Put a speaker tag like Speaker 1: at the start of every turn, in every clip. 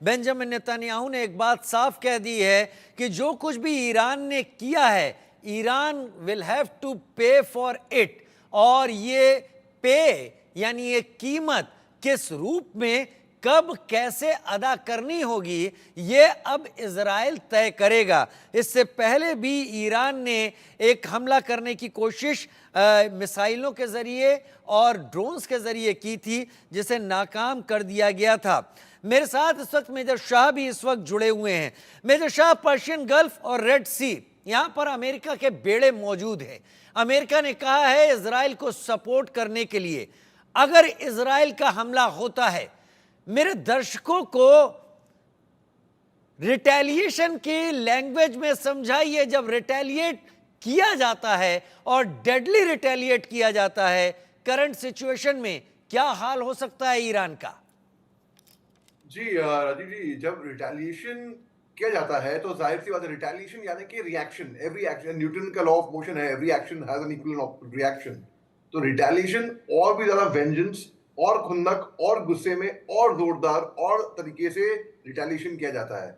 Speaker 1: Benjamin Netanyahu ने एक बात साफ कह दी है कि जो कुछ भी ईरान ने किया है, ईरान विल हैव टू पे फॉर इट। और ये पे यानी ये कीमत किस रूप में, कब, कैसे अदा करनी होगी, ये अब इजराइल तय करेगा। इससे पहले भी ईरान ने एक हमला करने की कोशिश मिसाइलों के जरिए और ड्रोन्स के जरिए की थी, जिसे नाकाम कर दिया गया था। मेरे साथ इस वक्त मेजर शाह भी इस वक्त जुड़े हुए हैं। मेजर शाह, पर्शियन गल्फ और रेड सी, यहां पर अमेरिका के बेड़े मौजूद हैं। अमेरिका ने कहा है इजराइल को सपोर्ट करने के लिए। अगर इजराइल का हमला होता है, मेरे दर्शकों को रिटेलिएशन की लैंग्वेज में समझाइए। जब रिटेलिएट किया जाता है और डेडली रिटेलिएट किया जाता है, करंट सिचुएशन में क्या हाल हो सकता है ईरान का?
Speaker 2: जी राजीव जी, जब रिटेलिएशन किया जाता है तो जाहिर सी बात है, रिटेलिएशन यानी कि रिएक्शन। एवरी एक्शन, न्यूटन का लॉ ऑफ मोशन है, every action has an equal reaction. तो रिटेलिएशन और भी ज्यादा वेंजेंस और खुंदक और गुस्से में और जोरदार और तरीके से रिटेलिएशन किया जाता है।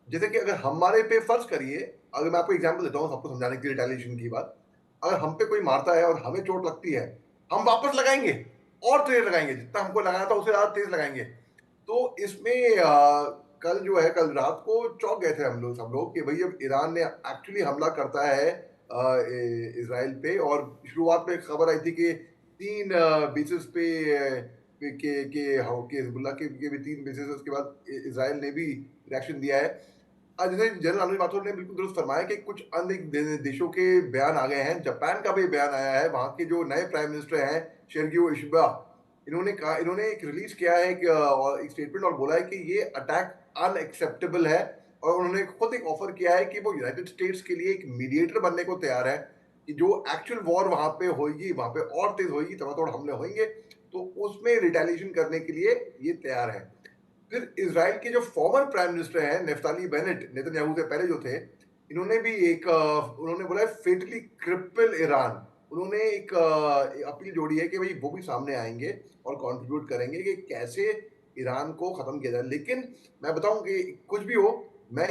Speaker 2: जैसे कि अगर हमारे पे फर्ज करिए, अगर मैं आपको एग्जांपल देता हूँ सबको समझाने की रिटेलिएशन की बात। अगर हम पे कोई मारता है और हमें चोट लगती है, हम वापस लगाएंगे और तेज लगाएंगे, जितना हमको लगाया था उससे ज्यादा तेज लगाएंगे। तो इसमें कल जो है, कल रात को चौंक गए थे हम लोग, सब लोग, कि भाई अब ईरान ने एक्चुअली हमला करता है इसराइल पे। और शुरुआत में खबर आई थी कि 3 बेसिस पे के हिजबुल्लाह के भी 3 बेसिस, उसके बाद इसराइल ने भी रिएक्शन दिया है। जैसे जनरल अनुज माथुर ने बिल्कुल दुरुस्त फरमाया कि कुछ अन्य देशों के बयान आ गए हैं। जापान का भी बयान आया है, वहां के जो नए प्राइम मिनिस्टर हैं शिंजो इशिबा, इन्होंने एक रिलीज किया है और एक स्टेटमेंट और बोला है कि ये अटैक अनएक्सेप्टेबल है। और उन्होंने खुद एक ऑफर किया है कि वो यूनाइटेड स्टेट्स के लिए एक मीडिएटर बनने को तैयार है, कि जो एक्चुअल वॉर वहां पे होगी, वहां पे और तेज होगी, तबातोड़ हमले होंगे, तो उसमें रिटेलिएशन करने के लिए ये तैयार है। फिर इसराइल के जो फॉर्मर प्राइम मिनिस्टर हैं नेफ्ताली बेनेट, नेतन्याहू से पहले जो थे, इन्होंने भी एक उन्होंने बोला है फेटली क्रिपल ईरान। उन्होंने एक अपील जोड़ी है कि भाई वो भी सामने आएंगे और कंट्रीब्यूट करेंगे कि कैसे ईरान को खत्म किया जाए। लेकिन मैं बताऊं कि कुछ भी हो, मैं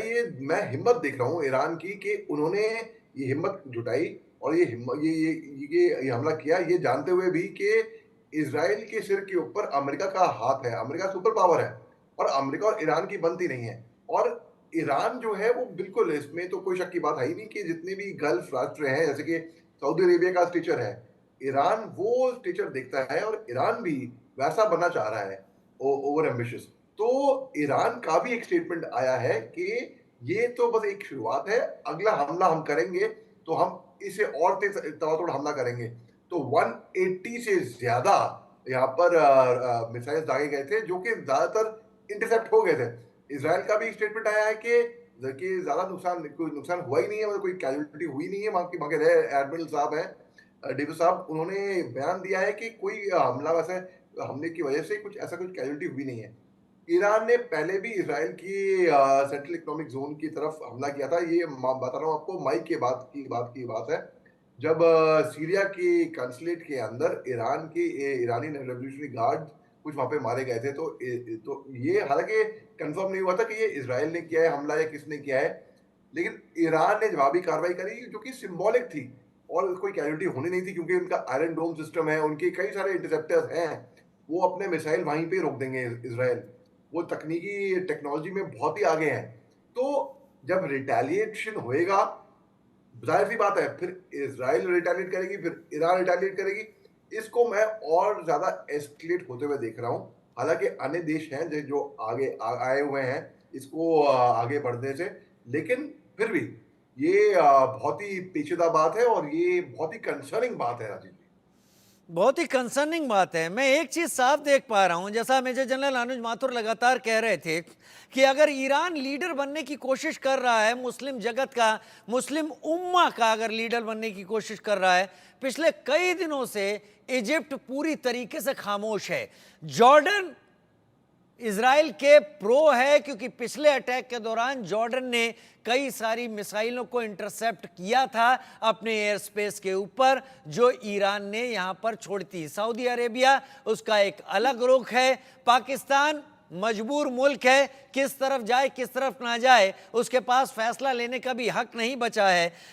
Speaker 2: हिम्मत देख रहा हूँ ईरान की, कि उन्होंने ये हिम्मत जुटाई और ये हिम्मत ये हमला किया, ये जानते हुए भी कि इसराइल के सिर के ऊपर अमेरिका का हाथ है। अमेरिका सुपर पावर है और अमेरिका और ईरान की बनती नहीं है। और ईरान जो है वो बिल्कुल, इसमें तो कोई शक की बात है ही नहीं, कि जितने भी गल्फ राष्ट्र हैं, जैसे कि सऊदी अरेबिया का स्टेचर है, ईरान वो स्टेचर देखता है और ईरान भी वैसा बनना चाह रहा है, ओवर एम्बिशियस। तो ईरान का भी एक स्टेटमेंट आया है कि ये तो बस एक शुरुआत है, अगला हमला हम करेंगे तो हम इसे और तेज तवातोड़ हमला करेंगे। तो 180 से ज्यादा यहाँ पर मिसाइल्स दागे गए थे, जो कि ज्यादातर इंटरसेप्ट हो गए थे। इसराइल का भी एक स्टेटमेंट आया है कि ज्यादा कोई नुकसान हुआ ही नहीं है, मतलब कोई कैजुअलिटी हुई नहीं है। वहां के एडमिरल साहब हैं, डेविस साहब, उन्होंने बयान दिया है कि कोई हमला वैसे हमले की वजह से ऐसा कुछ कैजुअलिटी हुई नहीं है। ईरान ने पहले भी इसराइल की सेंट्रल इकोनॉमिक जोन की तरफ हमला किया था। ये बता रहा हूँ आपको, मई के बाद की बात है, जब सीरिया के कंसुलेट के अंदर ईरानी रेवोल्यूशनरी गार्ड कुछ वहां पे मारे गए थे। तो ये हालांकि कंफर्म नहीं हुआ था कि ये इसराइल ने किया है हमला या किसने किया है, लेकिन ईरान ने जवाबी कार्रवाई करी, जो कि सिंबॉलिक थी और कोई कैजुअलिटी होनी नहीं थी, क्योंकि उनका आयरन डोम सिस्टम है, उनके कई सारे इंटरसेप्टर्स हैं। वो अपने मिसाइल वहीं पे रोक देंगे इसराइल। वो तकनीकी टेक्नोलॉजी में बहुत ही आगे हैं। तो जब रिटेलिएशन होएगा, जाहिर सी बात है, फिर इसराइल रिटेलिएट करेगी, फिर ईरान रिटेलिएट करेगी। इसको मैं और ज्यादा एस्केलेट होते हुए देख रहा हूँ। हालांकि अन्य देश हैं जो आगे आए हुए हैं इसको आगे बढ़ने से, लेकिन फिर भी ये बहुत ही पेचीदा बात है और ये बहुत ही कंसर्निंग बात है राजीव जी।
Speaker 1: बहुत ही कंसर्निंग बात है। मैं एक चीज साफ देख पा रहा हूं, जैसा मेजर जनरल अनुज माथुर लगातार कह रहे थे कि अगर ईरान लीडर बनने की कोशिश कर रहा है, मुस्लिम जगत का, मुस्लिम उम्मा का अगर लीडर बनने की कोशिश कर रहा है, पिछले कई दिनों से इजिप्ट पूरी तरीके से खामोश है। जॉर्डन इजराइल के प्रो है, क्योंकि पिछले अटैक के दौरान जॉर्डन ने कई सारी मिसाइलों को इंटरसेप्ट किया था अपने एयर स्पेस के ऊपर, जो ईरान ने यहां पर छोड़ी थी। सऊदी अरेबिया उसका एक अलग रुख है। पाकिस्तान मजबूर मुल्क है, किस तरफ जाए किस तरफ ना जाए उसके पास फैसला लेने का भी हक नहीं बचा है।